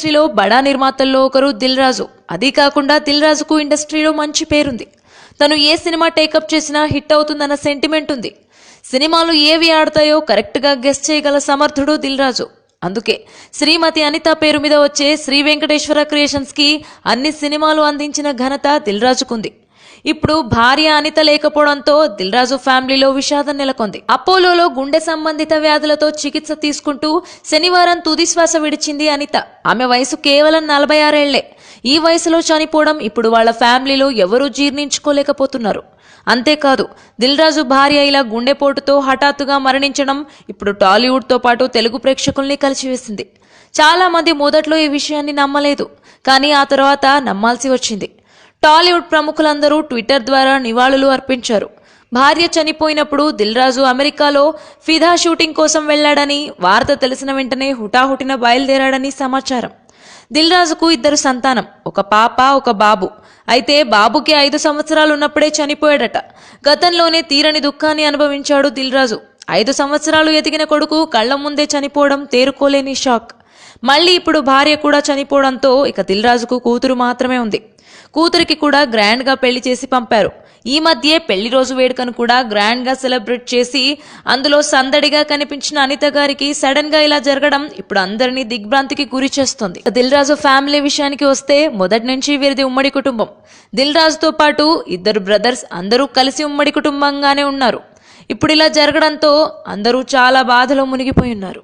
ఇండస్ట్రీలో బడా నిర్మాతల్లో ఒకరు దిల్ రాజు. అదీ కాకుండా దిల్ రాజుకు ఇండస్ట్రీలో మంచి పేరుంది. తను ఏ సినిమా టేకప్ చేసినా హిట్ అవుతుందన్న సెంటిమెంట్ ఉంది. సినిమాలు ఏవి ఆడతాయో కరెక్ట్గా గెస్ చేయగల సమర్థుడు దిల్ రాజు. అందుకే శ్రీమతి అనిత పేరు మీద వచ్చే శ్రీ వెంకటేశ్వర క్రియేషన్స్కి అన్ని సినిమాలు అందించిన ఘనత దిల్ రాజుకుంది. ఇప్పుడు భార్య అనిత లేకపోవడంతో దిల్ రాజు ఫ్యామిలీలో విషాదం నెలకొంది. అపోలోలో గుండె సంబంధిత వ్యాధులతో చికిత్స తీసుకుంటూ శనివారం తుది శ్వాస విడిచింది అనిత. ఆమె వయసు కేవలం 46 ఏళ్లే. ఈ వయసులో చనిపోవడం ఇప్పుడు వాళ్ళ ఫ్యామిలీలో ఎవరూ జీర్ణించుకోలేకపోతున్నారు. అంతేకాదు దిల్ రాజు భార్య ఇలా గుండెపోటుతో హఠాత్తుగా మరణించడం ఇప్పుడు టాలీవుడ్తో పాటు తెలుగు ప్రేక్షకుల్ని కలిసివేసింది. చాలా మంది మొదట్లో ఈ విషయాన్ని నమ్మలేదు, కానీ ఆ తర్వాత నమ్మాల్సి వచ్చింది. టాలీవుడ్ ప్రముఖులందరూ ట్విట్టర్ ద్వారా నివాళులు అర్పించారు. భార్య చనిపోయినప్పుడు దిల్ రాజు అమెరికాలో ఫిదా షూటింగ్ కోసం వెళ్లాడని, వార్త తెలిసిన వెంటనే హుటాహుటిన బయలుదేరాడని సమాచారం. దిల్ రాజుకు 2 సంతానం, ఒక పాప ఒక బాబు. అయితే బాబుకి 5 సంవత్సరాలు ఉన్నప్పుడే చనిపోయాడట. గతంలోనే తీరని దుఃఖాన్ని అనుభవించాడు దిల్ రాజు. 5 సంవత్సరాలు ఎదిగిన కొడుకు కళ్ల ముందే చనిపోవడం తేరుకోలేని షాక్. మళ్ళీ ఇప్పుడు భార్య కూడా చనిపోవడంతో ఇక దిల్ రాజుకు కూతురు మాత్రమే ఉంది. కూతురికి కూడా గ్రాండ్ గా పెళ్లి చేసి పంపారు. ఈ మధ్య పెళ్లి రోజు వేడుకను కూడా గ్రాండ్ గా సెలబ్రేట్ చేసి అందులో సందడిగా కనిపించిన అనిత గారికి సడన్ గా ఇలా జరగడం ఇప్పుడు అందరినీ దిగ్భ్రాంతికి గురి చేస్తుంది. దిల్ రాజు ఫ్యామిలీ విషయానికి వస్తే మొదటి నుంచి వీరిది ఉమ్మడి కుటుంబం. దిల్ రాజుతో పాటు 2 బ్రదర్స్ అందరూ కలిసి ఉమ్మడి కుటుంబంగానే ఉన్నారు. ఇప్పుడు ఇలా జరగడంతో అందరూ చాలా బాధలో మునిగిపోయి ఉన్నారు.